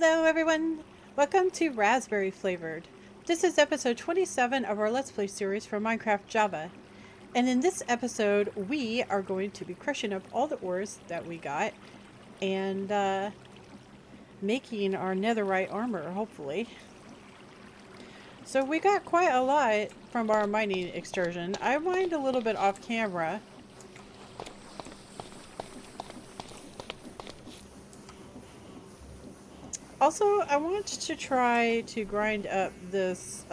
Hello everyone! Welcome to Raspberry Flavored. This is episode 27 of our Let's Play series for Minecraft Java. And in this episode, we are going to be crushing up all the ores that we got and making our netherite armor, hopefully. So we got quite a lot from our mining excursion. I mined a little bit off camera. Also, I want to try to grind up this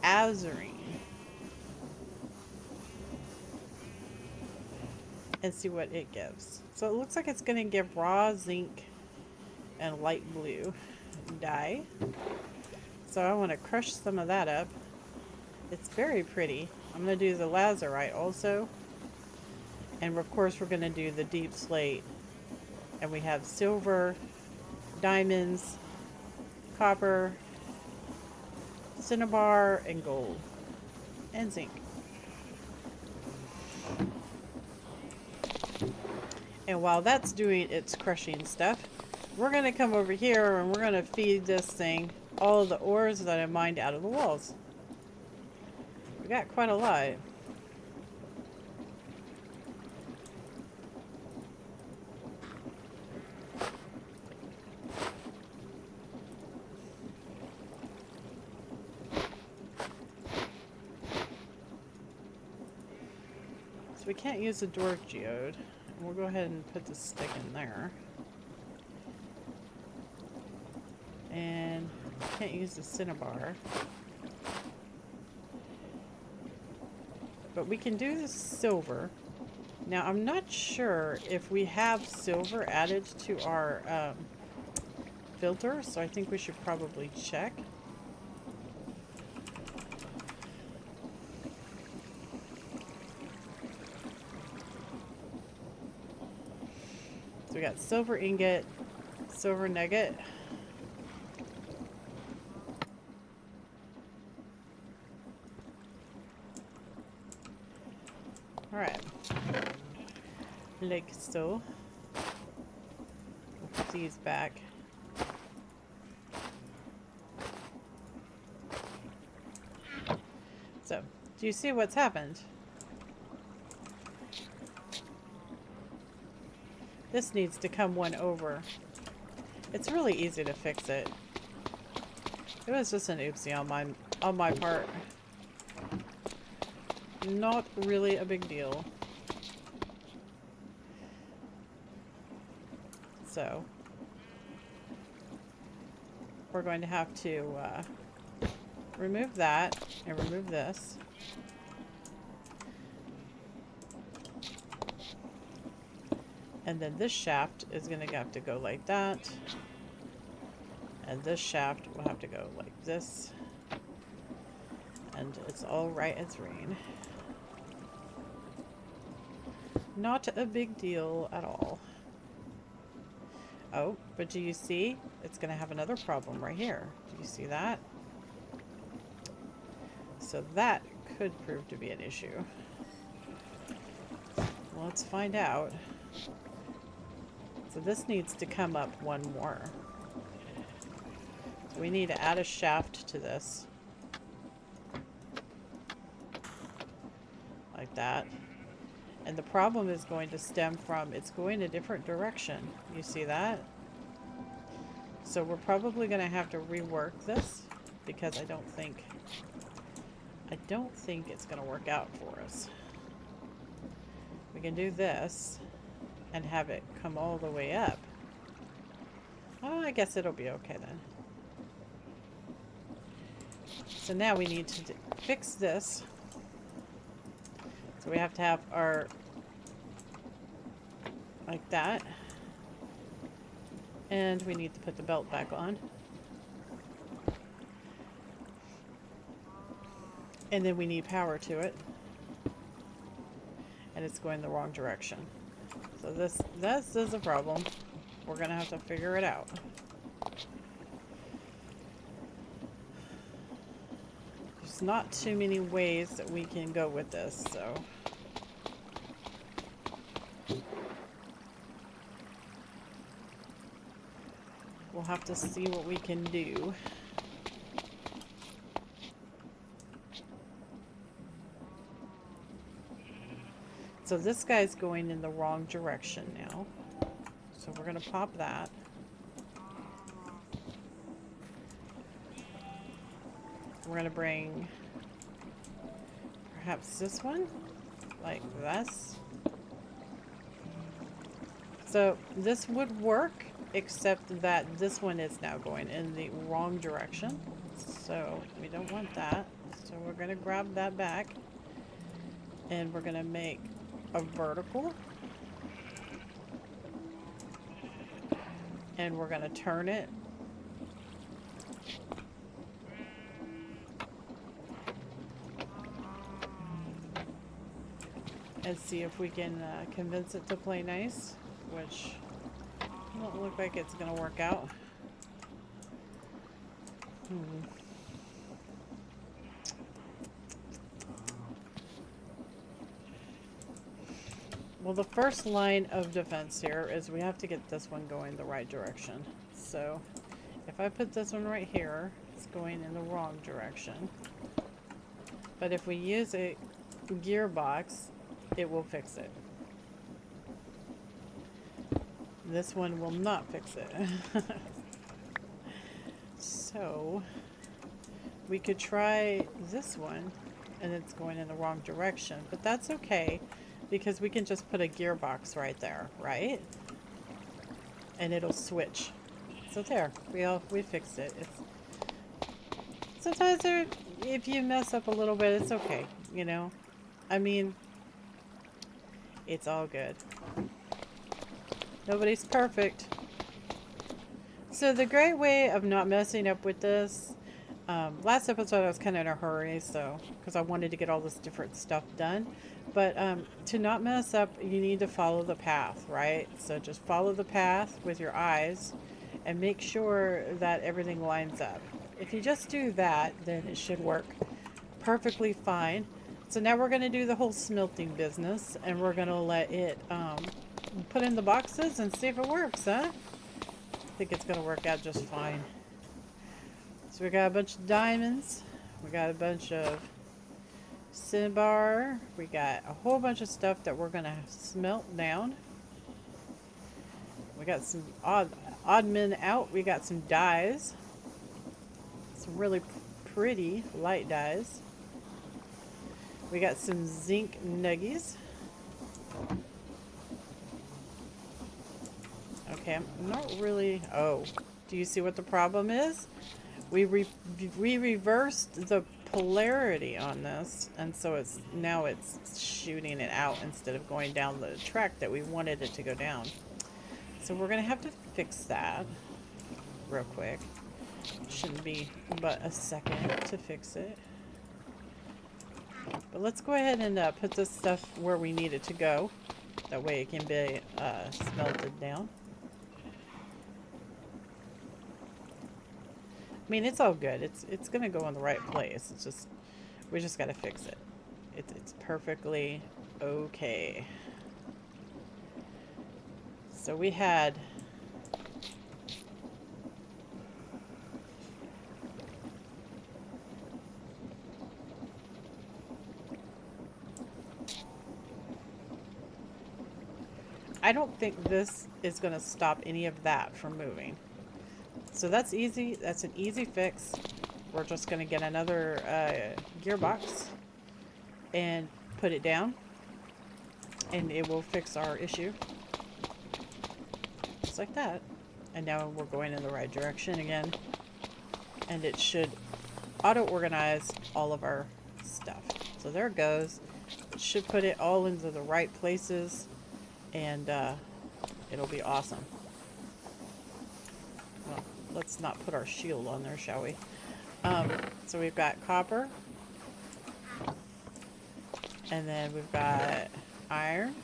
azurine and see what it gives. So it looks like it's going to give raw zinc and light blue dye. So I want to crush some of that up. It's very pretty. I'm going to do the lazurite also. And of course we're going to do the deep slate. And we have silver, diamonds, copper, cinnabar, and gold. And zinc. And while that's doing its crushing stuff, we're going to come over here and we're going to feed this thing all of the ores that I mined out of the walls. We got quite a lot. So we can't use the dwarf geode. We'll go ahead and put the stick in there. And can't use the cinnabar. But we can do the silver. Now I'm not sure if we have silver added to our filter, so I think we should probably check. So we got silver ingot, silver nugget. Alright. Like so. We'll put these back. So, do you see what's happened? This needs to come one over. It's really easy to fix it. It was just an oopsie on my part. Not really a big deal. So we're going to have to remove that and remove this. And then this shaft is going to have to go like that. And this shaft will have to go like this. And it's all right as rain. Not a big deal at all. Oh, but do you see? It's going to have another problem right here. Do you see that? So that could prove to be an issue. Well, let's find out. So this needs to come up one more. So we need to add a shaft to this. Like that. And the problem is going to stem from, it's going a different direction. You see that? So we're probably going to have to rework this because I don't think it's going to work out for us. We can do this and have it come all the way up. Oh, I guess it'll be okay then. So now we need to fix this. So we have to have our, like that. And we need to put the belt back on. And then we need power to it. And it's going the wrong direction. So this is a problem. We're going to have to figure it out. There's not too many ways that we can go with this, so. We'll have to see what we can do. So this guy's going in the wrong direction now. So we're going to pop that. We're going to bring perhaps this one, like this. So this would work, except that this one is now going in the wrong direction. So we don't want that. So we're going to grab that back. And we're going to make a vertical. And we're going to turn it. And see if we can convince it to play nice, which doesn't look like it's going to work out. Well, the first line of defense here is we have to get this one going the right direction. So if I put this one right here, it's going in the wrong direction. But if we use a gearbox, it will fix it. This one will not fix it. So we could try this one, and it's going in the wrong direction, but that's okay because we can just put a gearbox right there, right? And it'll switch. So there, we fixed it. Sometimes if you mess up a little bit, it's okay, you know? I mean, it's all good. Nobody's perfect. So the great way of not messing up with this, last episode I was kind of in a hurry, so because I wanted to get all this different stuff done. But to not mess up, you need to follow the path, right? So just follow the path with your eyes and make sure that everything lines up. If you just do that, then it should work perfectly fine. So now we're going to do the whole smelting business, and we're going to let it put in the boxes and see if it works, huh? I think it's going to work out just fine. So we got a bunch of diamonds. We got a bunch of cinnabar. We got a whole bunch of stuff that we're going to smelt down. We got some odd men out. We got some dyes. Some really pretty light dyes. We got some zinc nuggies. Okay, I'm not really... Oh, do you see what the problem is? We reversed the polarity on this, and so it's shooting it out instead of going down the track that we wanted it to go down. So we're going to have to fix that real quick. Shouldn't be but a second to fix it. But let's go ahead and put this stuff where we need it to go. That way it can be smelted down. I mean, it's all good. It's gonna go in the right place. It's just, we just gotta fix it. It's perfectly okay. So we had I don't think this is going to stop any of that from moving. So that's easy. That's an easy fix. We're just going to get another gearbox and put it down, and it will fix our issue. Just like that. And now we're going in the right direction again. And it should auto-organize all of our stuff. So there it goes. It should put it all into the right places. And it'll be awesome. Well, let's not put our shield on there, shall we? So we've got copper. And then we've got iron.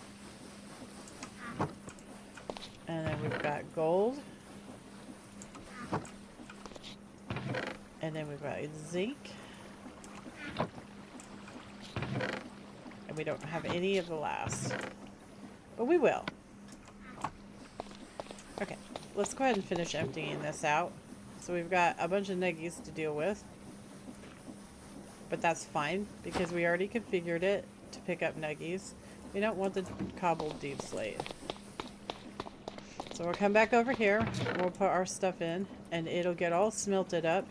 And then we've got gold. And then we've got zinc. And we don't have any of the last. But we will. Okay, let's go ahead and finish emptying this out. So we've got a bunch of nuggies to deal with. But that's fine, because we already configured it to pick up nuggies. We don't want the cobbled deep slate. So we'll come back over here, we'll put our stuff in, and it'll get all smelted up.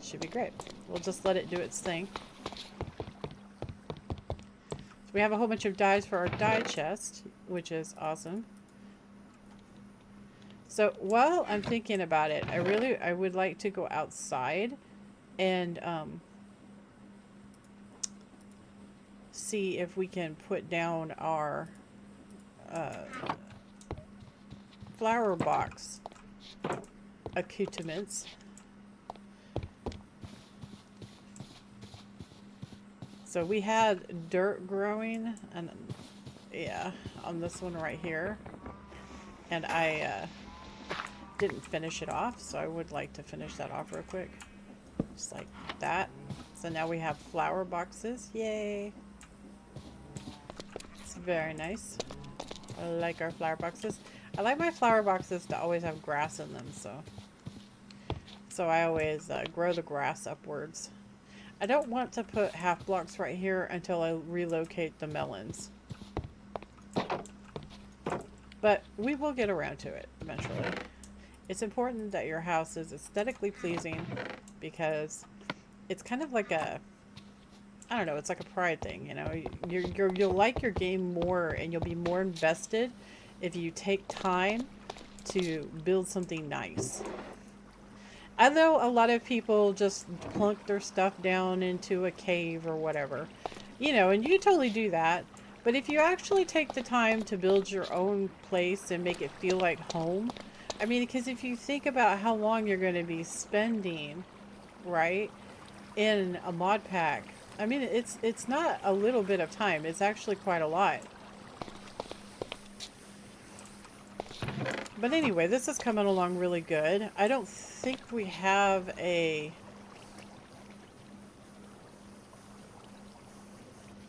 Should be great. We'll just let it do its thing. So we have a whole bunch of dyes for our dye chest, which is awesome. So while I'm thinking about it, I would like to go outside and see if we can put down our flower box accoutrements. So we had dirt growing, and yeah, on this one right here, and I didn't finish it off, so I would like to finish that off real quick, just like that. So now we have flower boxes. Yay! It's very nice. I like our flower boxes. I like my flower boxes to always have grass in them, so I always grow the grass upwards. I don't want to put half blocks right here until I relocate the melons. But we will get around to it eventually. It's important that your house is aesthetically pleasing, because it's kind of like a, I don't know, it's like a pride thing, you know. You'll like your game more, and you'll be more invested if you take time to build something nice. I know a lot of people just plunk their stuff down into a cave or whatever, you know, and you totally do that. But if you actually take the time to build your own place and make it feel like home, I mean, because if you think about how long you're going to be spending, right, in a mod pack, I mean, it's not a little bit of time. It's actually quite a lot. But anyway, this is coming along really good. I don't think we have a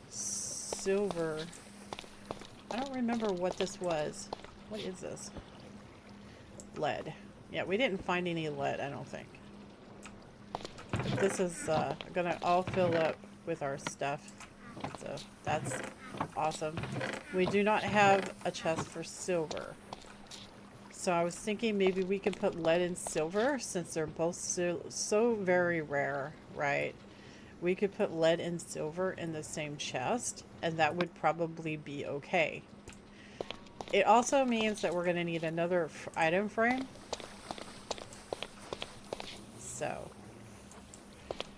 silver. I don't remember what this was. What is this? Lead. Yeah, we didn't find any lead, I don't think. But this is gonna all fill up with our stuff. So that's awesome. We do not have a chest for silver. So I was thinking maybe we could put lead and silver, since they're both so very rare, right? We could put lead and silver in the same chest, and that would probably be okay. It also means that we're going to need another item frame. So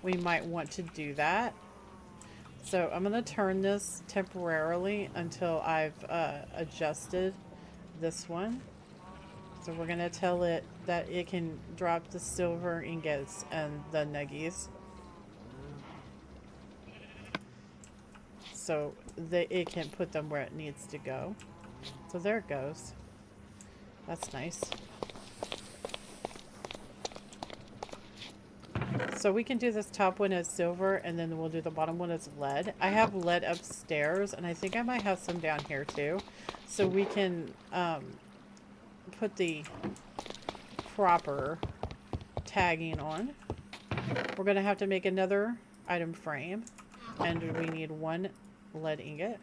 we might want to do that. So I'm going to turn this temporarily until I've adjusted this one. So we're going to tell it that it can drop the silver ingots and the nuggies. So that it can put them where it needs to go. So there it goes. That's nice. So we can do this top one as silver, and then we'll do the bottom one as lead. I have lead upstairs, and I think I might have some down here too. So we can put the proper tagging on. We're going to have to make another item frame, and we need one lead ingot.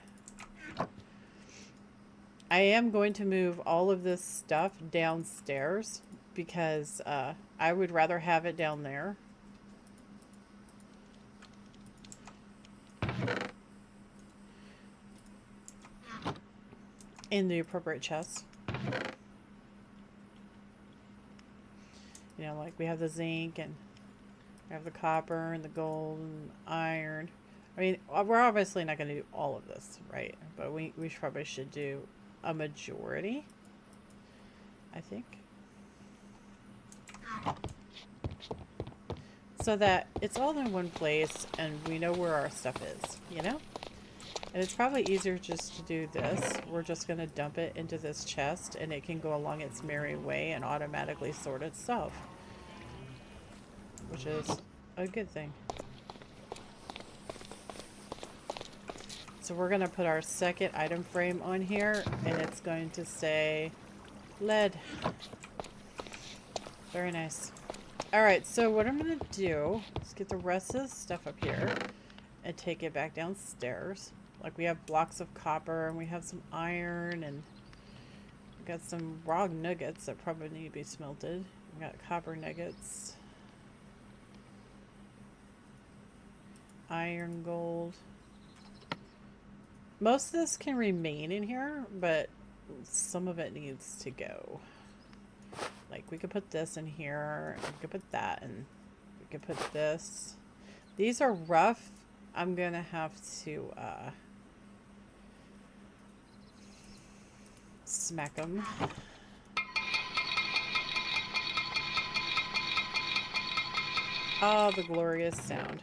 I am going to move all of this stuff downstairs, because I would rather have it down there. In the appropriate chest. You know, like we have the zinc, and we have the copper and the gold and iron. I mean, we're obviously not going to do all of this, right? But we probably should do a majority, I think. So that it's all in one place and we know where our stuff is, you know? And it's probably easier just to do this. We're just going to dump it into this chest, and it can go along its merry way and automatically sort itself, which is a good thing. So we're going to put our second item frame on here, and it's going to say lead. Very nice. Alright, so what I'm going to do is get the rest of the stuff up here and take it back downstairs. Like, we have blocks of copper, and we have some iron, and we got some raw nuggets that probably need to be smelted. We got copper nuggets. Iron, gold. Most of this can remain in here, but some of it needs to go. Like, we could put this in here, we could put that, and we could put this. These are rough. I'm gonna have to smack them. Oh, the glorious sound.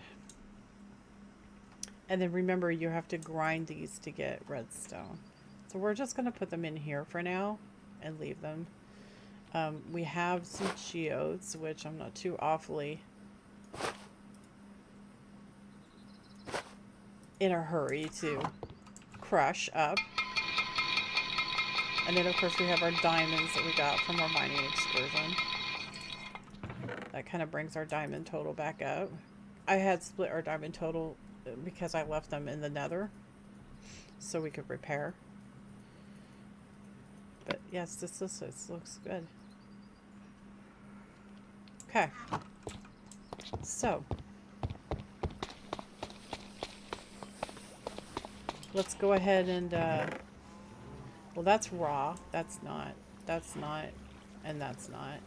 And then remember, you have to grind these to get redstone. So we're just going to put them in here for now and leave them. We have some geodes, which I'm not too awfully in a hurry to crush up. And then, of course, we have our diamonds that we got from our mining excursion. That kind of brings our diamond total back up. I had split our diamond total because I left them in the nether so we could repair. But yes, this looks good. Okay. So let's go ahead and well, that's raw. That's not, and that's not.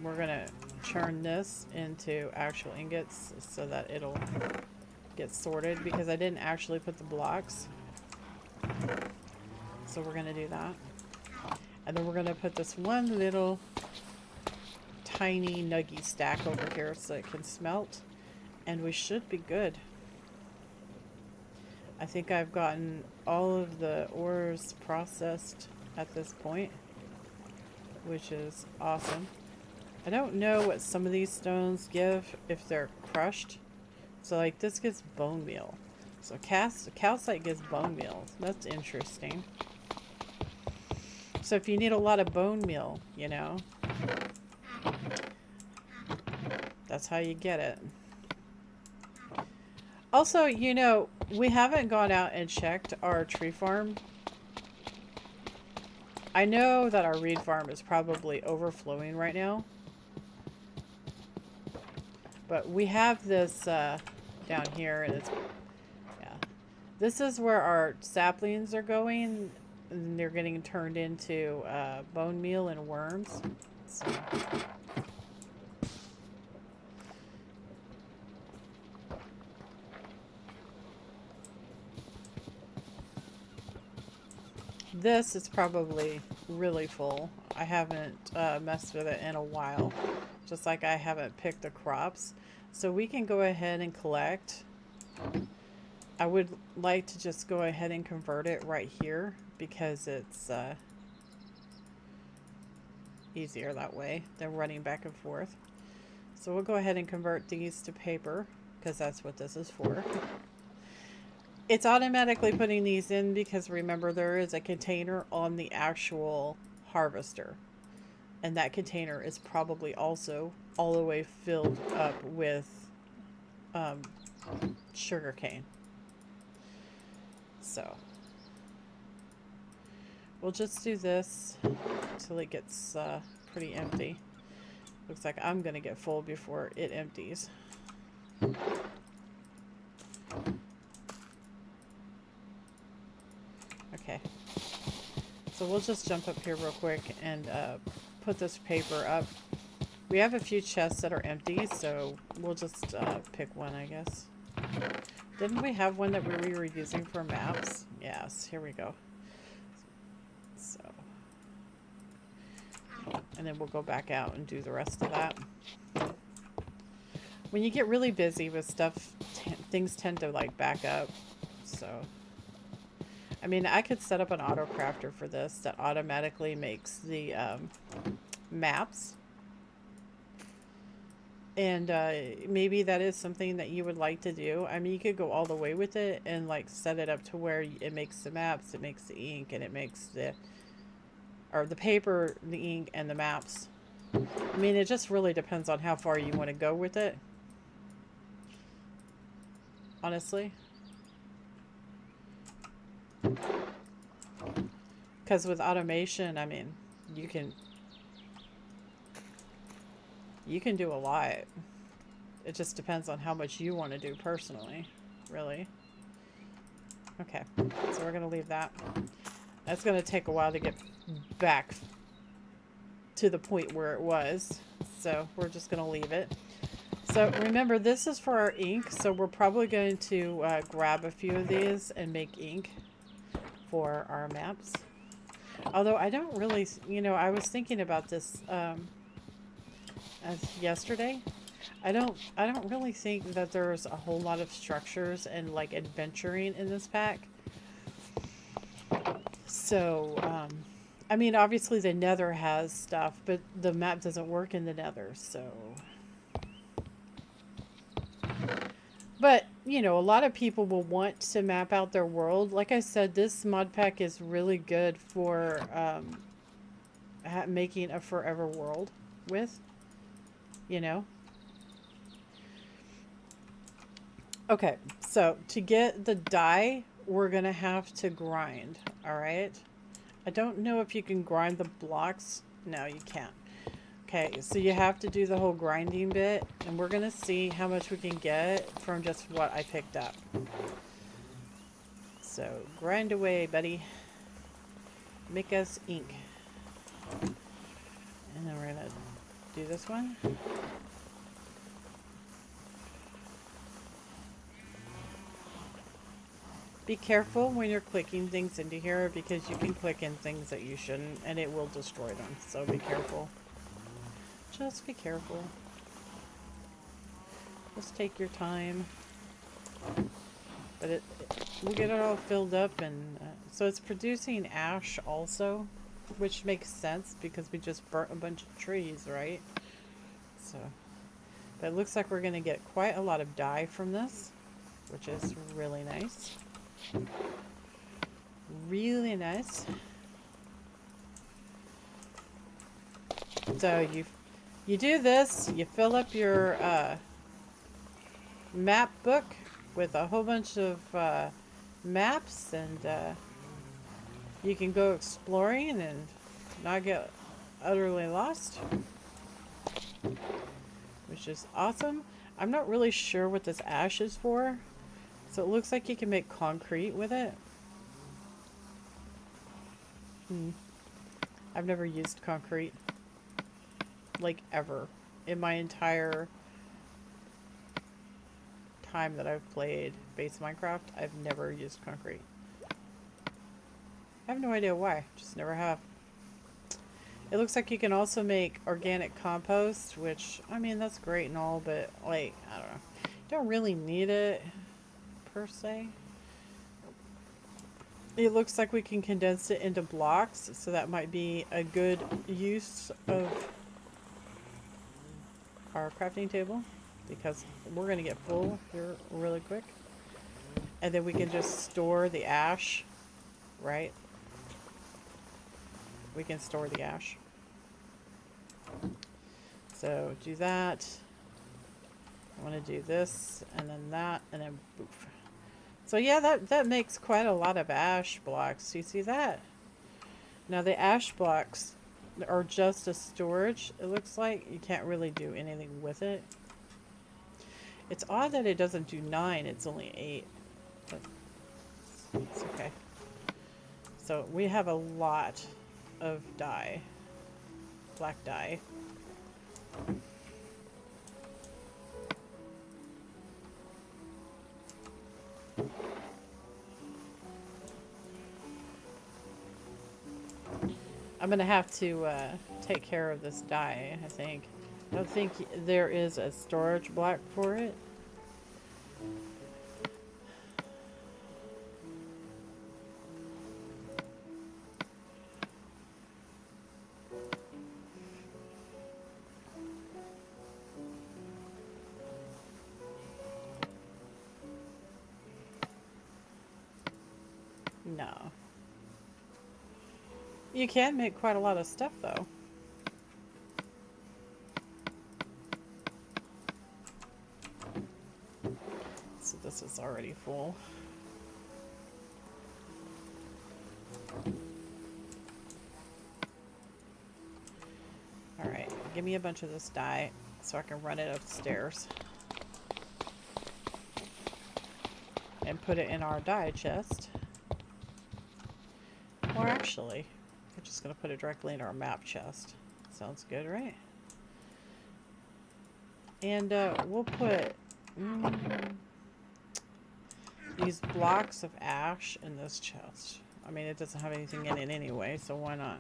We're gonna churn this into actual ingots so that it'll get sorted, because I didn't actually put the blocks. So we're gonna do that. And then we're gonna put this one little tiny nuggy stack over here so it can smelt. And we should be good. I think I've gotten all of the ores processed at this point, which is awesome. I don't know what some of these stones give if they're crushed. So like this gives bone meal. So calcite gives bone meal. That's interesting. So if you need a lot of bone meal, you know, that's how you get it. Also, you know, we haven't gone out and checked our tree farm. I know that our reed farm is probably overflowing right now. But we have this down here, and it's, yeah. This is where our saplings are going, and they're getting turned into bone meal and worms. So. This is probably really full. I haven't messed with it in a while, just like I haven't picked the crops. So we can go ahead and collect. I would like to just go ahead and convert it right here because it's easier that way than running back and forth. So we'll go ahead and convert these to paper because that's what this is for. It's automatically putting these in because remember there is a container on the actual harvester. And that container is probably also all the way filled up with sugar cane. So we'll just do this until it gets pretty empty. Looks like I'm gonna get full before it empties. Okay, so we'll just jump up here real quick and put this paper up. We have a few chests that are empty, so we'll just pick one, I guess. Didn't we have one that we were using for maps? Yes, here we go. So, and then we'll go back out and do the rest of that. When you get really busy with stuff, things tend to like back up, so... I mean, I could set up an auto crafter for this that automatically makes the maps. And maybe that is something that you would like to do. I mean, you could go all the way with it and like set it up to where it makes the maps, it makes the ink, and it makes the or the paper, the ink, and the maps. I mean, it just really depends on how far you want to go with it, honestly. Because with automation, I mean, you can you can do a lot. It just depends on how much you want to do personally, really. Okay, so we're gonna leave that. That's gonna take a while to get back to the point where it was, so we're just gonna leave it. So remember, this is for our ink, so we're probably going to grab a few of these and make ink for our maps. Although I don't really, I was thinking about this as yesterday. I don't really think that there's a whole lot of structures and like adventuring in this pack. So, I mean, obviously the Nether has stuff, but the map doesn't work in the Nether, so. But, a lot of people will want to map out their world. Like I said, this mod pack is really good for making a forever world with, you know. Okay, so to get the dye, we're going to have to grind, all right? I don't know if you can grind the blocks. No, you can't. Okay, so you have to do the whole grinding bit, and we're going to see how much we can get from just what I picked up. So, grind away, buddy. Make us ink. And then we're going to do this one. Be careful when you're clicking things into here because you can click in things that you shouldn't and it will destroy them. So be careful. Just be careful. Just take your time. But we'll get it all filled up, and so it's producing ash also, which makes sense because we just burnt a bunch of trees, right? So, but it looks like we're going to get quite a lot of dye from this, which is really nice. Really nice. So you do this, you fill up your map book with a whole bunch of maps, and you can go exploring and not get utterly lost, which is awesome. I'm not really sure what this ash is for, so it looks like you can make concrete with it. I've never used concrete, like, ever in my entire time that I've played base Minecraft. I've never used concrete. I have no idea why, just never have. It looks like you can also make organic compost, which, I mean, that's great and all, but, like, I don't know. You don't really need it, per se. It looks like we can condense it into blocks, so that might be a good use of our crafting table, because we're going to get full here really quick. And then we can just store the ash, right? We can store the ash. So do that. I want to do this, and then that, and then poof. So yeah, that makes quite a lot of ash blocks. You see that? Now the ash blocks are just a storage. It looks like you can't really do anything with it. It's odd that it doesn't do 9. It's only 8. But it's okay. So we have a lot of dye. Black dye. I'm gonna have to take care of this dye, I think. I don't think there is a storage block for it. No. You can make quite a lot of stuff, though. So this is already full. Alright, give me a bunch of this dye so I can run it upstairs. And put it in our dye chest. Or actually, we're just going to put it directly in our map chest. Sounds good, right? And we'll put these blocks of ash in this chest. I mean, it doesn't have anything in it anyway, so why not?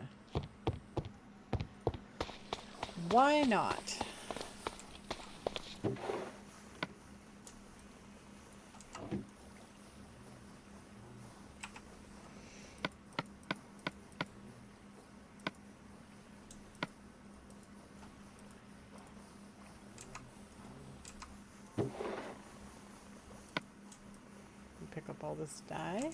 Why not? Pick up all this dye.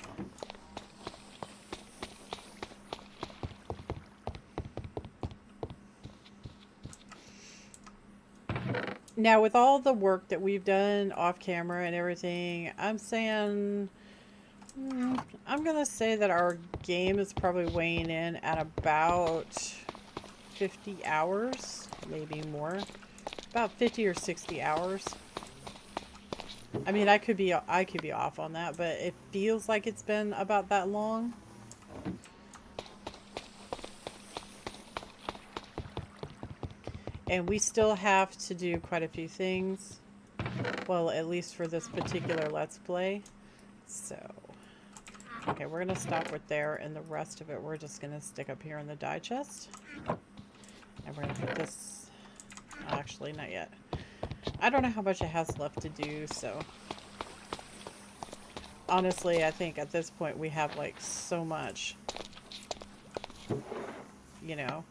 Now, with all the work that we've done off camera and everything, I'm saying, I'm going to say that our game is probably weighing in at about 50 hours, maybe more. About 50 or 60 hours. I mean, I could be off on that, but it feels like it's been about that long. And we still have to do quite a few things. Well, at least for this particular Let's Play. So, okay, we're going to stop right there, and the rest of it we're just going to stick up here in the dye chest. And we're going to put this... Actually, not yet. I don't know how much it has left to do, so... Honestly, I think at this point we have, like, so much. You know.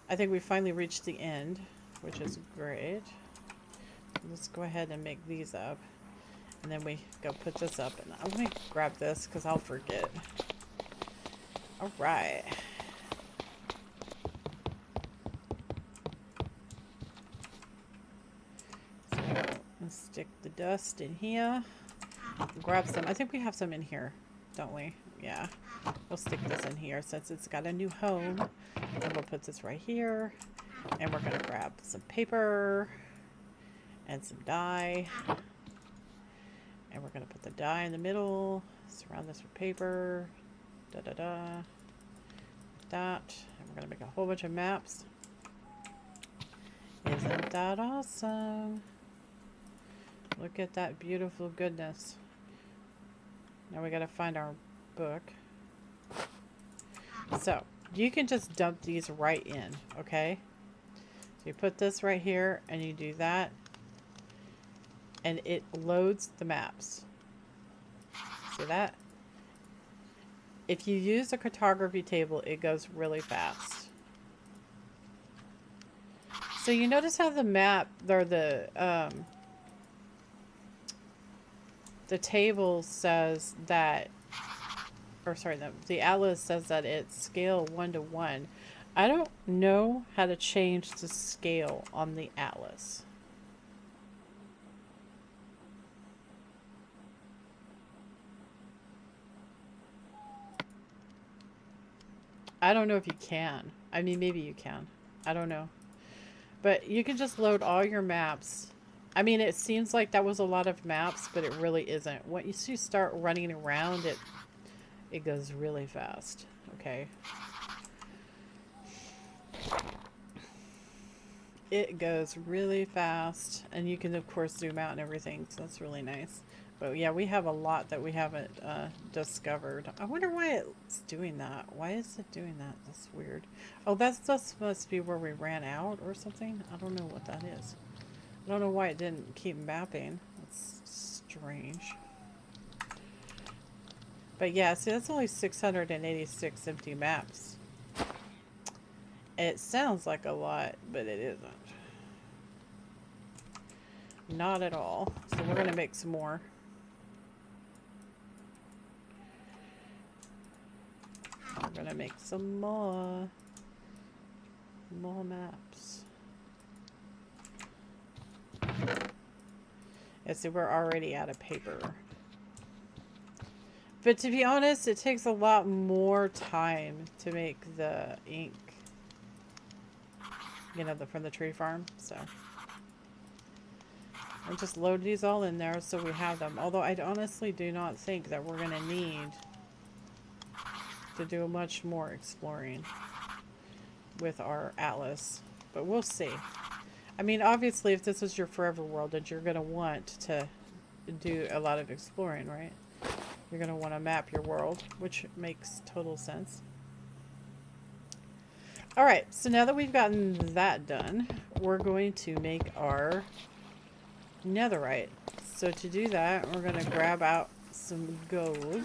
I think we finally reached the end, which is great. Let's go ahead and make these up. And then we go put this up. And I'm going to grab this because I'll forget. Alright. So, let's stick the dust in here. Grab some. I think we have some in here, don't we? Yeah. We'll stick this in here since it's got a new home. And we'll put this right here. And we're going to grab some paper and some dye. And we're going to put the dye in the middle. Surround this with paper. Da-da-da. Like that. And we're going to make a whole bunch of maps. Isn't that awesome? Look at that beautiful goodness. Now we got to find our book. So, you can just dump these right in, okay? So you put this right here and you do that. And it loads the maps. See that? If you use a cartography table, it goes really fast. So you notice how the map, or the table says that, or sorry, the atlas says that it's scale 1 to 1. I don't know how to change the scale on the atlas. I don't know if you can. I mean, maybe you can. I don't know. But you can just load all your maps. I mean, it seems like that was a lot of maps, but it really isn't. Once you start running around, it goes really fast. Okay. It goes really fast, and you can of course zoom out and everything, so that's really nice. But yeah, we have a lot that we haven't discovered. I wonder why it's doing that. Why is it doing that? That's weird. Oh, that must be where we ran out or something. I don't know what that is. I don't know why it didn't keep mapping. That's strange. But yeah, see, that's only 686 empty maps. It sounds like a lot, but it isn't. Not at all. So we're going to make some more. We're gonna make some more maps. Yeah, see, we're already out of paper. But to be honest, it takes a lot more time to make the ink, you know, from the tree farm. So I'll just load these all in there so we have them. Although I honestly do not think that we're going to need to do much more exploring with our atlas. But we'll see. I mean, obviously, if this is your forever world, that you're going to want to do a lot of exploring, right? You're going to want to map your world, which makes total sense. Alright, so now that we've gotten that done, we're going to make our netherite. So to do that, we're going to grab out some gold.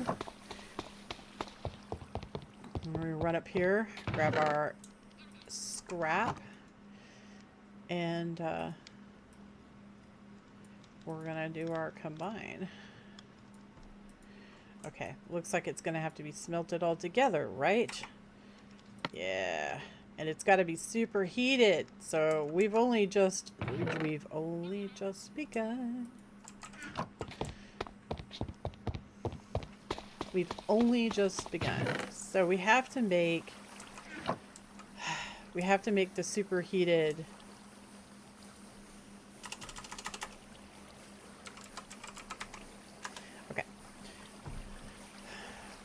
We're going to run up here, grab our scrap, and we're going to do our combine. Okay, looks like it's going to have to be smelted all together, right? Yeah. And it's got to be super heated. So we've only just begun. We've only just begun. So we have to make the superheated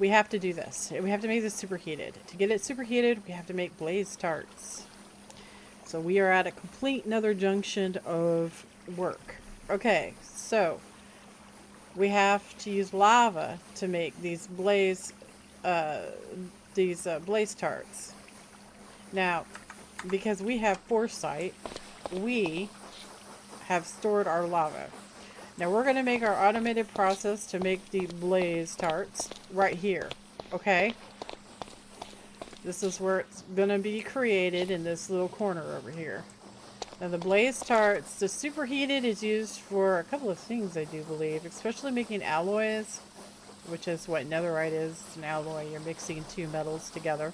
we have to do this. We have to make this superheated. To get it superheated, we have to make blaze tarts. So we are at a complete another junction of work. Okay, so we have to use lava to make these blaze tarts. Now, because we have foresight, we have stored our lava. Now we're going to make our automated process to make the blaze tarts right here, okay? This is where it's going to be created in this little corner over here. Now the blaze tarts, the superheated is used for a couple of things, I do believe, especially making alloys, which is what netherite is. It's an alloy. You're mixing two metals together.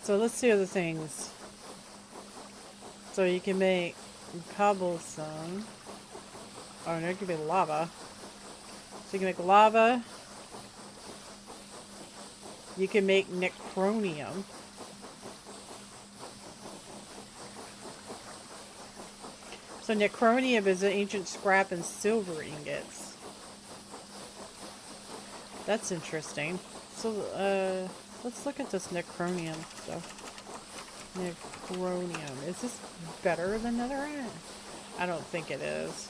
So let's see other things. So you can make cobblestone. Oh no, it could be lava. So you can make lava. You can make necronium. So necronium is an ancient scrap and silver ingots. That's interesting. So let's look at this necronium stuff. Necronium. Is this better than netherite? I don't think it is.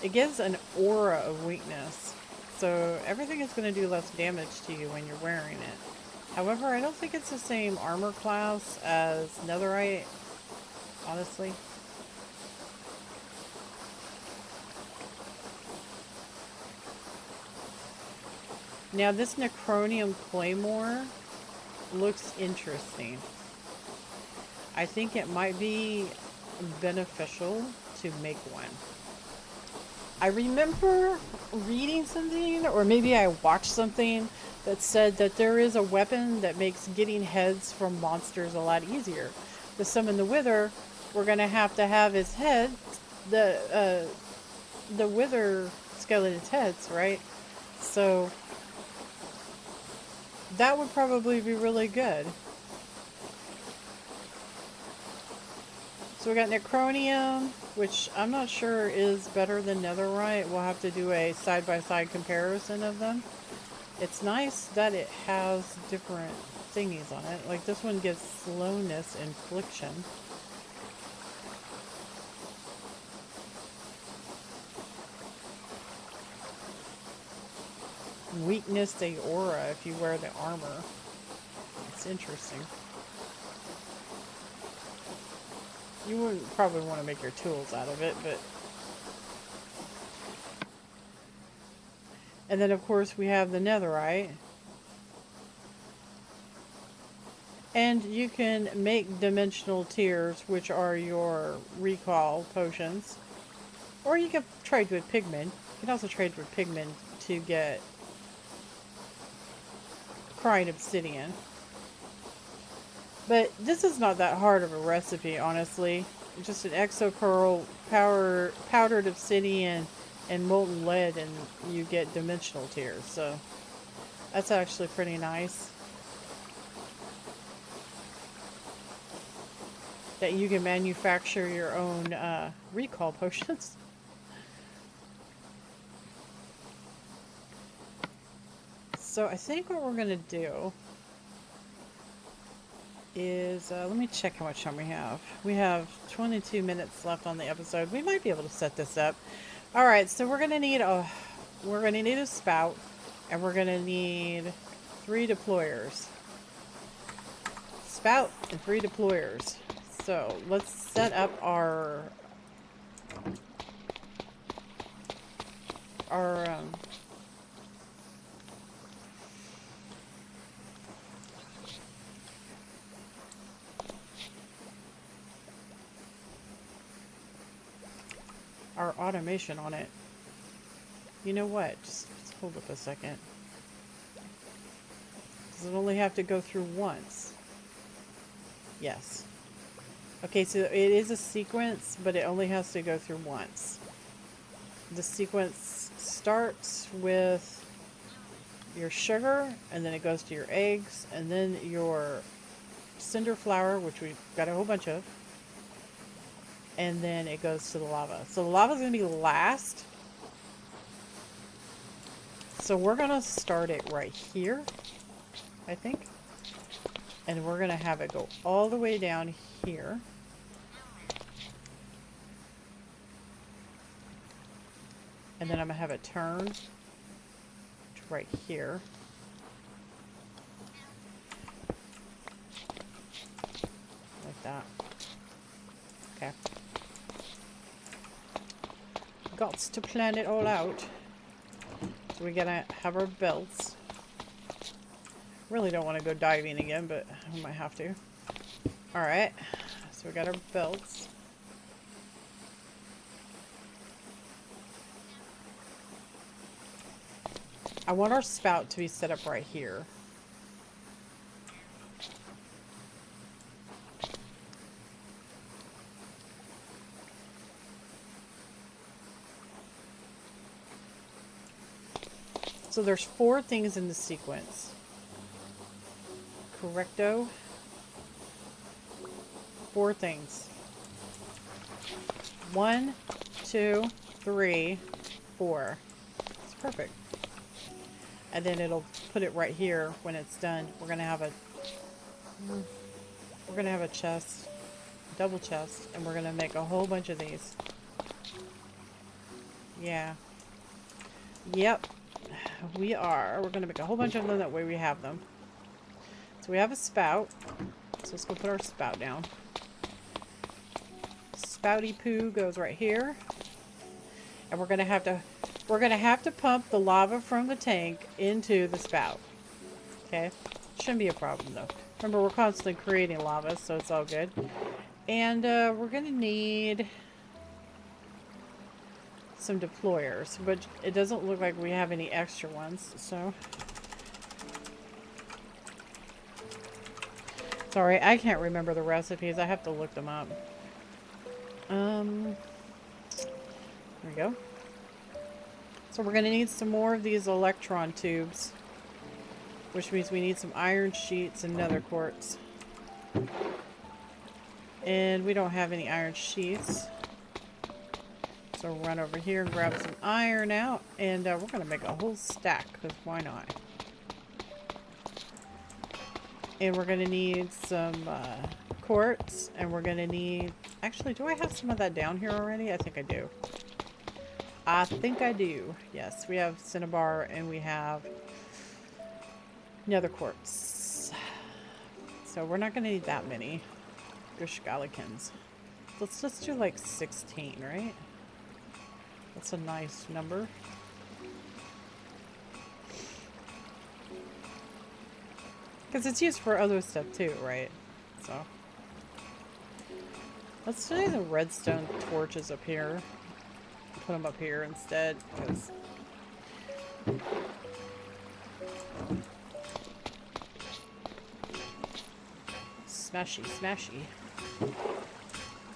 It gives an aura of weakness. So everything is going to do less damage to you when you're wearing it. However, I don't think it's the same armor class as netherite, honestly. Now this necronium claymore looks interesting. I think it might be beneficial to make one. I remember reading something, or maybe I watched something that said that there is a weapon that makes getting heads from monsters a lot easier. To summon the Wither, we're going to have his head, the Wither skeleton's heads, right? So that would probably be really good. So we got necronium, which I'm not sure is better than netherite. We'll have to do a side-by-side comparison of them. It's nice that it has different thingies on it. Like this one gives slowness infliction. Weakness de aura if you wear the armor. It's interesting. You wouldn't probably want to make your tools out of it, but... And then, of course, we have the netherite. And you can make dimensional tears, which are your recall potions. Or you can try with pigment. You can also trade for pigment to get crying obsidian. But this is not that hard of a recipe, honestly. Just an exo pearl, powdered obsidian, and molten lead, and you get dimensional tears. So that's actually pretty nice. That you can manufacture your own recall potions. So I think what we're going to do is, let me check how much time we have. We have 22 minutes left on the episode. We might be able to set this up. All right, so we're going to need a spout, and we're going to need 3 deployers. Spout and 3 deployers. So let's set up our automation on it. You know what? Just hold up a second. Does it only have to go through once? Yes. Okay, so it is a sequence, but it only has to go through once. The sequence starts with your sugar, and then it goes to your eggs, and then your cinder flour, which we've got a whole bunch of, and then it goes to the lava. So the lava is going to be last. So we're going to start it right here, I think. And we're going to have it go all the way down here. And then I'm going to have it turn to right here. Like that. Okay. Gots to plan it all out. So we're going to have our belts. Really don't want to go diving again, but we might have to. Alright, so we got our belts. I want our spout to be set up right here. So there's 4 things in the sequence. Correcto. 4 things. 1, 2, 3, 4. It's perfect. And then it'll put it right here when it's done. We're gonna have a chest, double chest, and we're gonna make a whole bunch of these. Yeah. Yep. We are. We're gonna make a whole bunch of them, that way we have them. So we have a spout. So let's go put our spout down. Spouty poo goes right here. And we're gonna have to pump the lava from the tank into the spout. Okay? Shouldn't be a problem though. Remember, we're constantly creating lava, so it's all good. And we're gonna need some deployers, but it doesn't look like we have any extra ones, so sorry, I can't remember the recipes. I have to look them up. There we go. So we're going to need some more of these electron tubes, which means we need some iron sheets and nether quartz. And we don't have any iron sheets. So we'll run over here and grab some iron out, and we're going to make a whole stack, because why not? And we're going to need some quartz, and we're going to need... Actually, do I have some of that down here already? I think I do. I think I do. Yes, we have cinnabar, and we have nether quartz. So we're not going to need that many. Gushgalikins. Let's just do like 16, right? That's a nice number. Because it's used for other stuff too, right? So let's do the redstone torches up here. put them up here instead. Because smashy, smashy.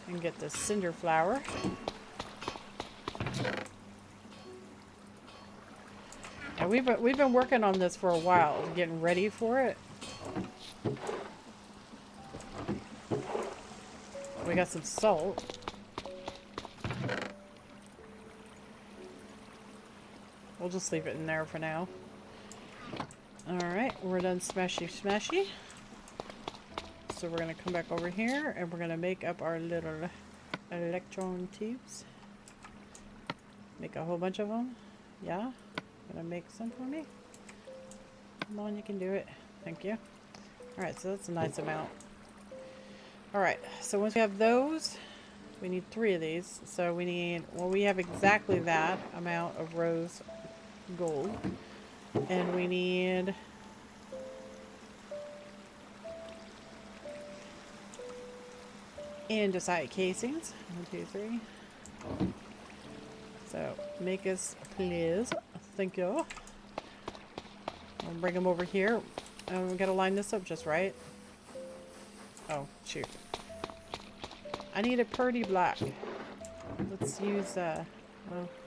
And get the cinder flower. And we've been working on this for a while, getting ready for it. We got some salt. We'll just leave it in there for now. Alright, we're done smashy smashy. So we're going to come back over here and we're going to make up our little electron tubes. Make a whole bunch of them. Yeah? Gonna make some for me? Come on, you can do it. Thank you. Alright, so that's a nice amount. Alright, so once we have those, we need 3 of these. So we need, well, we have exactly that amount of rose gold. And we need andesite casings. 1, 2, 3. So make us please. Thank you. I'll bring them over here. We gotta line this up just right. Oh, shoot. I need a pretty black. Let's use, well,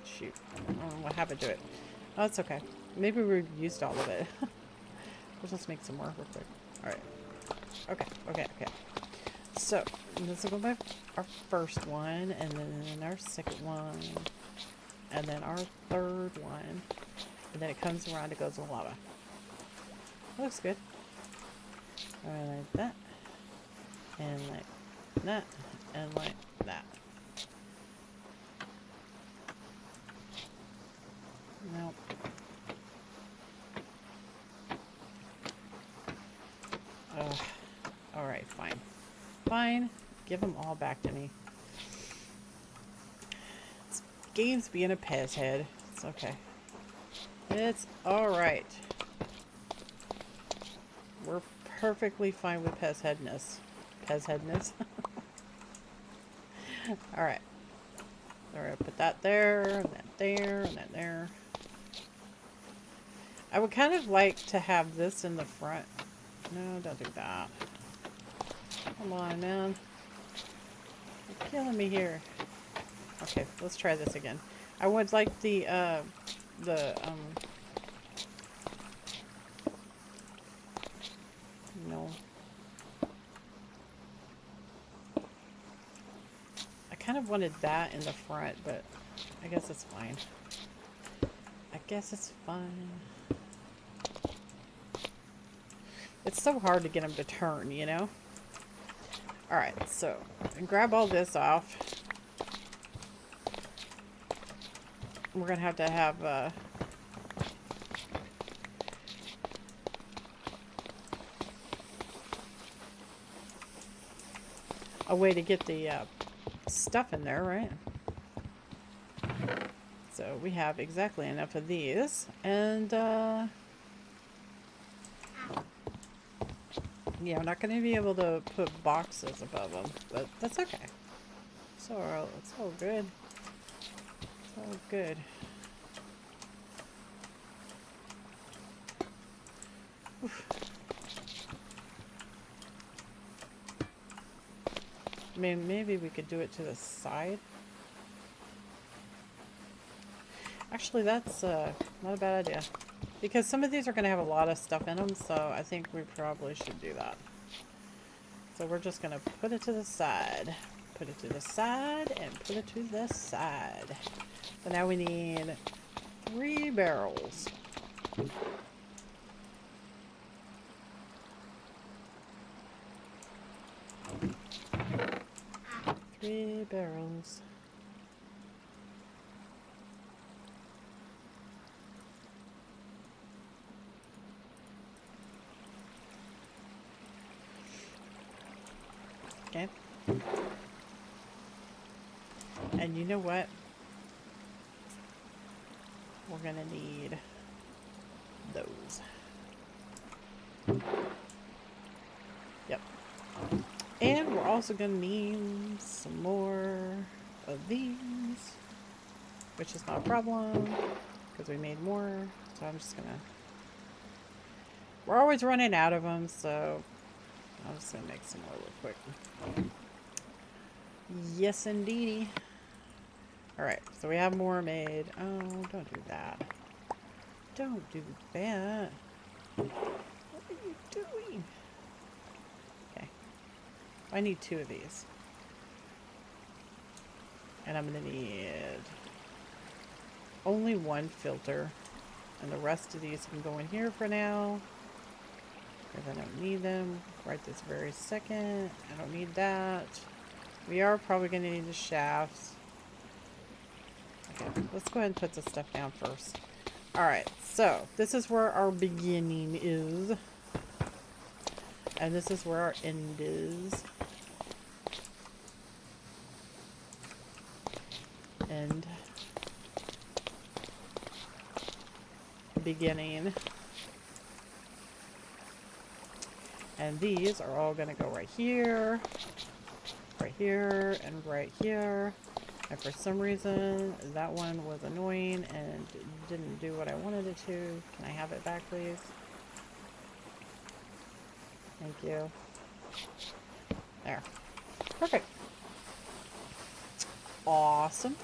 shoot. I don't know what happened to it. Oh, that's okay. Maybe we've used all of it. We'll just make some more real quick. Alright. Okay, okay, okay. So, this will go by our first one, and then our second one, and then our third one, and then it comes around, it goes in lava. Looks good. Like that, and like that, and like that. Nope. Alright, fine. Fine. Give them all back to me. This game's being a Pez head. It's okay. It's alright. We're perfectly fine with Pez headness. Pez headness. Alright. Alright, put that there, and that there, and that there. I would kind of like to have this in the front. No, don't do that. Come on, man. You're killing me here. Okay, let's try this again. I would like no. I kind of wanted that in the front, but I guess it's fine. I guess it's fine. It's so hard to get them to turn, you know? Alright, so grab all this off. We're going to have a way to get the stuff in there, right? So we have exactly enough of these. And yeah, I'm not going to be able to put boxes above them, but that's okay. It's all good. It's all good. Oof. I mean, maybe we could do it to the side. Actually, that's not a bad idea. Because some of these are going to have a lot of stuff in them, so I think we probably should do that. So we're just going to put it to the side. Put it to the side, and put it to the side. So now we need 3 barrels. 3 barrels. Okay. And you know what? We're gonna need those. Yep. And we're also gonna need some more of these. which is not a problem because we made more. So I'm just gonna, we're always running out of them, so I'm just gonna make some more real quick. Yes, indeedy. Alright, so we have more made. Oh, don't do that. Don't do that. What are you doing? Okay. I need 2 of these. And I'm gonna need only 1 filter. And the rest of these can go in here for now. Because I don't need them right this very second. I don't need that. We are probably gonna need the shafts. Okay, let's go ahead and put this stuff down first. Alright, so this is where our beginning is. And this is where our end is. End. Beginning. And these are all going to go right here, and right here. And for some reason, that one was annoying and didn't do what I wanted it to. Can I have it back, please? Thank you. There. Perfect. Awesome.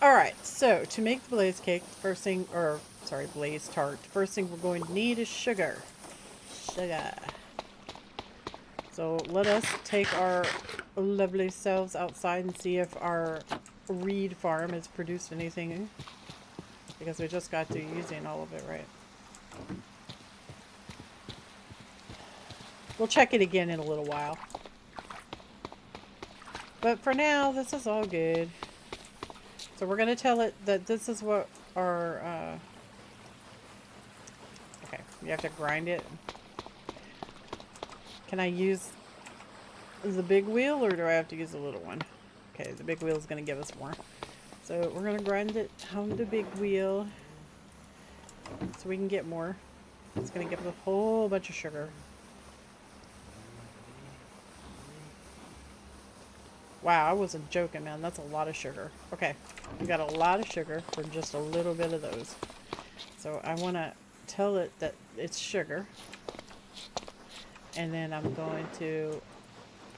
Alright, so to make the blaze cake, first thing, or sorry, blaze tart, first thing we're going to need is sugar. Sugar. So let us take our lovely selves outside and see if our reed farm has produced anything. Because we just got to using all of it, right? We'll check it again in a little while. But for now, this is all good. So we're going to tell it that this is what our... okay, you have to grind it. Can I use the big wheel or do I have to use the little one? Okay, the big wheel is going to give us more. So we're going to grind it on the big wheel so we can get more. It's going to give us a whole bunch of sugar. Wow, I wasn't joking, man. That's a lot of sugar. Okay, we got a lot of sugar for just a little bit of those. So I want to tell it that it's sugar. And then I'm going to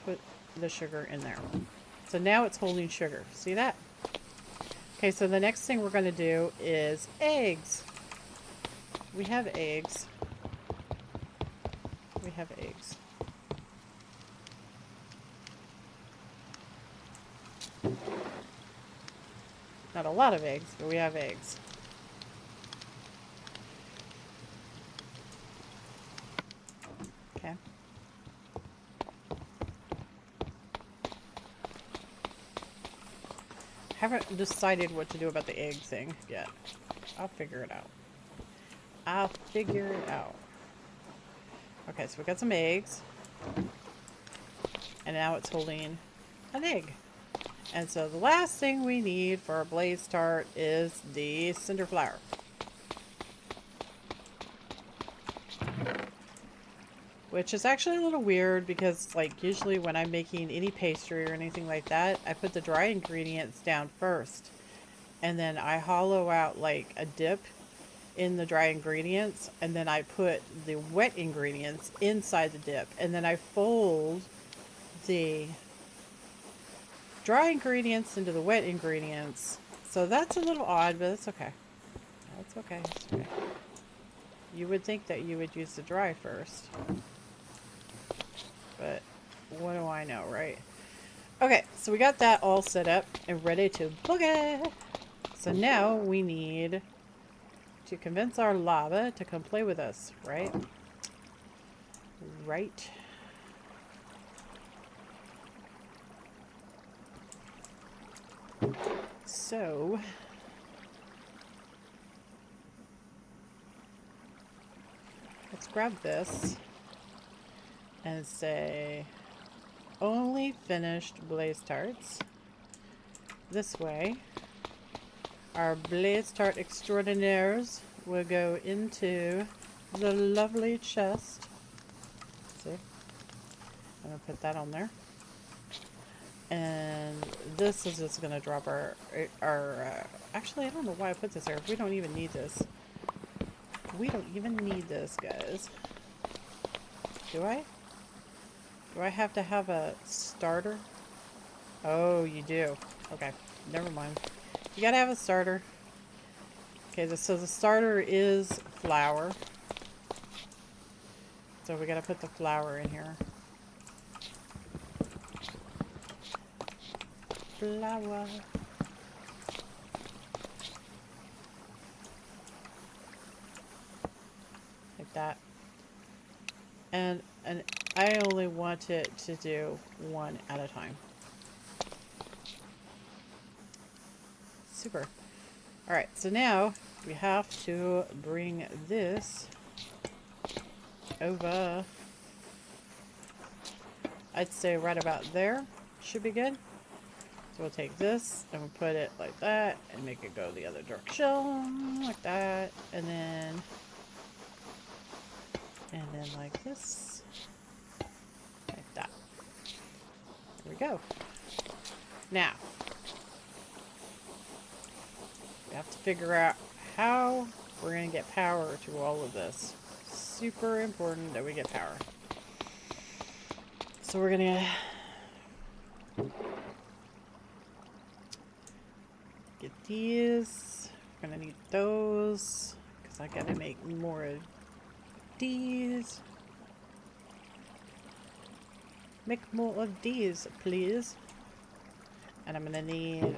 put the sugar in there. So now it's holding sugar. See that? Okay, so the next thing we're going to do is eggs. We have eggs. We have eggs. Not a lot of eggs, but we have eggs. Okay. Haven't decided what to do about the egg thing yet. I'll figure it out. I'll figure it out. Okay, so we got some eggs. And now it's holding an egg. And so the last thing we need for our blaze tart is the cinder flour. Which is actually a little weird because, like, usually when I'm making any pastry or anything like that, I put the dry ingredients down first. And then I hollow out, like, a dip in the dry ingredients. And then I put the wet ingredients inside the dip. And then I fold the dry ingredients into the wet ingredients. So that's a little odd, but it's okay. That's okay. It's okay. You would think that you would use the dry first. But what do I know, right? Okay, so we got that all set up and ready to boogie. So now we need to convince our lava to come play with us, right? Right. So let's grab this and say only finished blaze tarts. This way our blaze tart extraordinaires will go into the lovely chest. See, I'm gonna put that on there. And this is just going to drop our actually, I don't know why I put this there. We don't even need this. We don't even need this, guys. Do I? Do I have to have a starter? Oh, you do. Okay, never mind. You gotta have a starter. Okay, so the starter is flour. So we gotta put the flour in here. Flour. Like that. And I only want it to do one at a time. Super. Alright, so now we have to bring this over. I'd say right about there should be good. So we'll take this and we'll put it like that and make it go the other direction like that, and then like this, like that. There we go. Now we have to figure out how we're going to get power to all of this. Super important that we get power. So we're going to get these. We're going to need those because I got to make more of these. Make more of these, please. And I'm going to need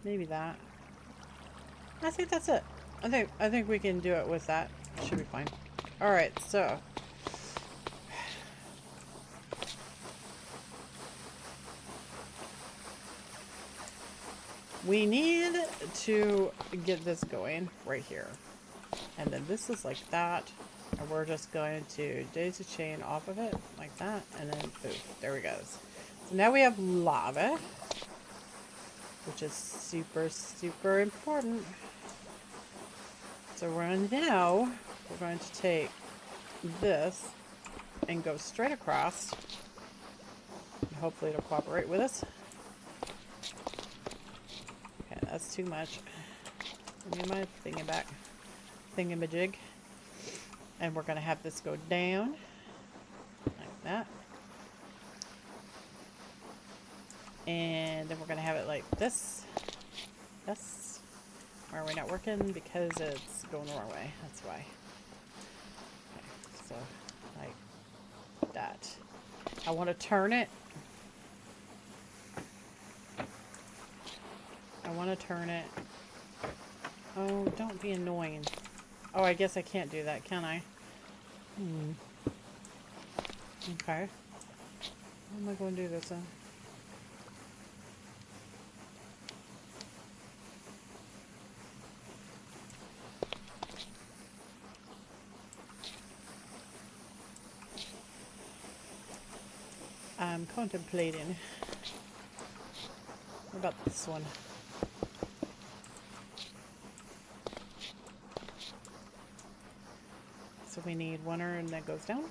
maybe that. I think that's it. I think we can do it with that. Should be fine. Alright, so we need to get this going right here. And then this is like that. And we're just going to daisy chain off of it like that. And then poof, there we go. So now we have lava, which is super, super important. So we're going to take this and go straight across. And hopefully it'll cooperate with us. Okay, that's too much. Give me my thingamajig. And we're going to have this go down like that. And then we're going to have it like this. Yes. Why are we not working? Because it's going the wrong way. That's why. Okay, so, like that. I want to turn it. I want to turn it. Oh, don't be annoying. Oh, I guess I can't do that, can I? Okay. How am I going to do this then? I'm contemplating. What about this one? So we need one and that goes down.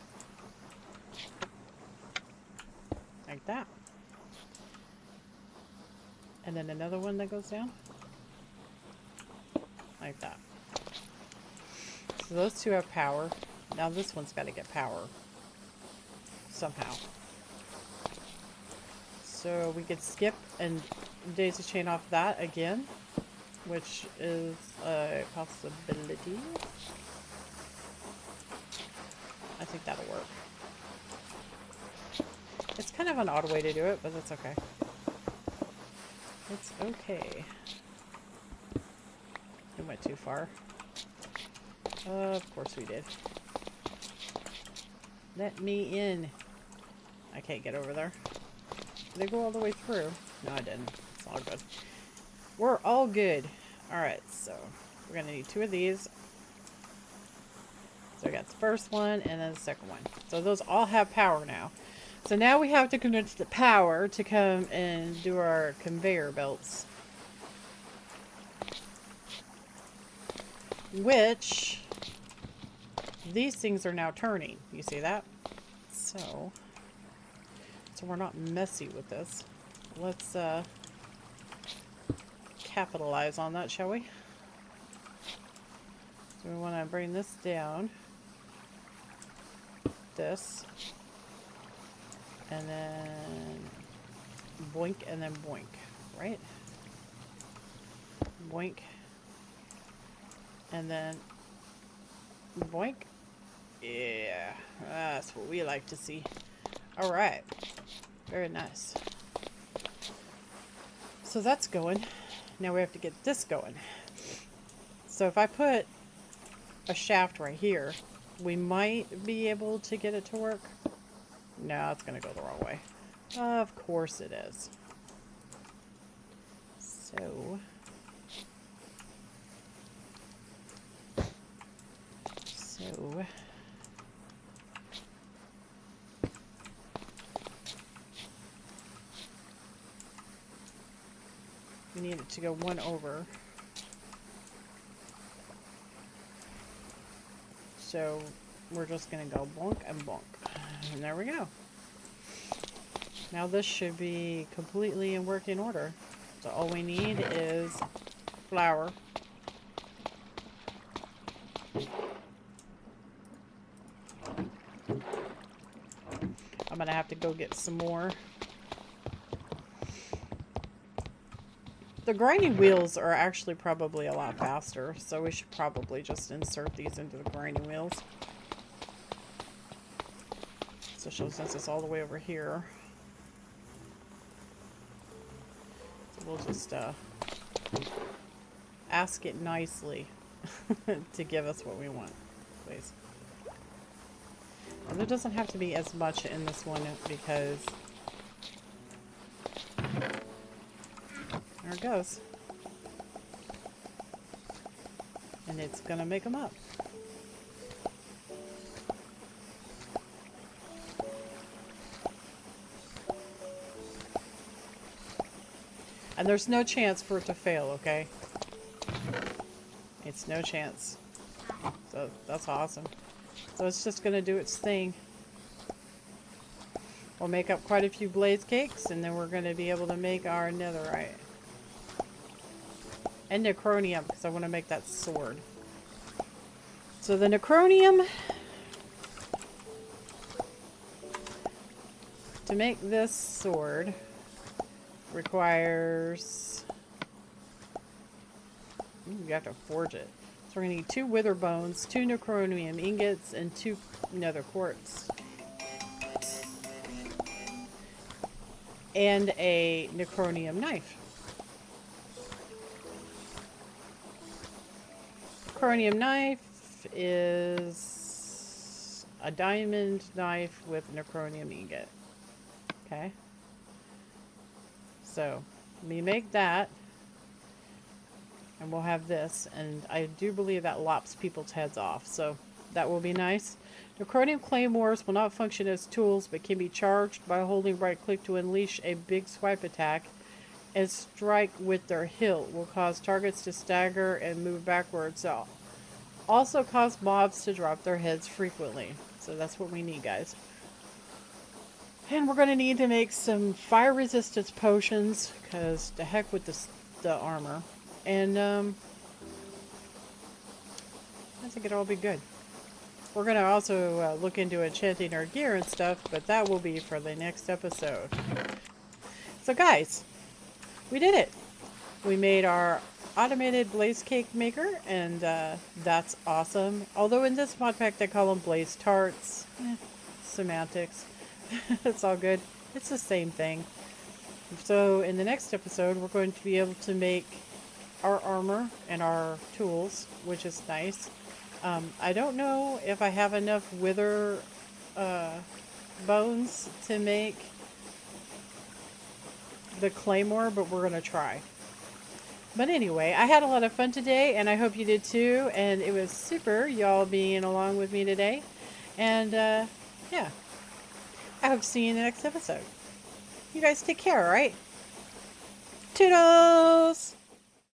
Like that. And then another one that goes down. Like that. So those two have power. Now this one's got to get power. Somehow. So we could skip and daisy chain off that again, which is a possibility. I think that'll work. It's kind of an odd way to do it, but that's okay. It's okay. It went too far. Of course we did. Let me in. I can't get over there. Did they go all the way through? No, I didn't. It's all good. We're all good. Alright, so we're going to need two of these. So we got the first one and then the second one. So those all have power now. So now we have to convince the power to come and do our conveyor belts. Which these things are now turning. You see that? So we're not messy with this. Let's capitalize on that, shall we? So we want to bring this down. This. And then boink and then boink, right? Boink. And then boink. Yeah, that's what we like to see. All right. Very nice. So that's going. Now we have to get this going. So if I put a shaft right here, we might be able to get it to work. No, it's going to go the wrong way. Of course it is. So we need it to go one over. So we're just going to go bonk and bonk. And there we go. Now this should be completely in working order. So all we need is flour. I'm going to have to go get some more. The grinding wheels are actually probably a lot faster, so we should probably just insert these into the grinding wheels. So since it's all the way over here, so we'll just ask it nicely to give us what we want, please. And there doesn't have to be as much in this one because there it goes. And it's gonna make them up. And there's no chance for it to fail, okay? It's no chance. So that's awesome. So it's just gonna do its thing. We'll make up quite a few blaze cakes, and then we're gonna be able to make our netherite. And necronium, because I want to make that sword. So the necronium, to make this sword, requires, you have to forge it. So we're going to need 2 wither bones, 2 necronium ingots, and 2 nether quartz. And a necronium knife. Necronium knife is a diamond knife with necronium ingot. Okay. So, we make that. And we'll have this. And I do believe that lops people's heads off. So, that will be nice. Necronium claymores will not function as tools, but can be charged by holding right click to unleash a big swipe attack. And strike with their hilt will cause targets to stagger and move backwards. So also cause mobs to drop their heads frequently. So that's what we need, guys. And we're going to need to make some fire resistance potions, because the heck with the armor. And I think it'll all be good. We're going to also look into enchanting our gear and stuff, but that will be for the next episode. So guys, we did it. We made our automated blaze cake maker, and that's awesome. Although in this mod pack they call them blaze tarts. Semantics. It's all good. It's the same thing. So in the next episode we're going to be able to make our armor and our tools, which is nice. I don't know if I have enough wither bones to make the claymore, but we're gonna try. But anyway, I had a lot of fun today, and I hope you did too, and it was super y'all being along with me today. And yeah, I hope to see you in the next episode. You guys take care, alright? Toodles!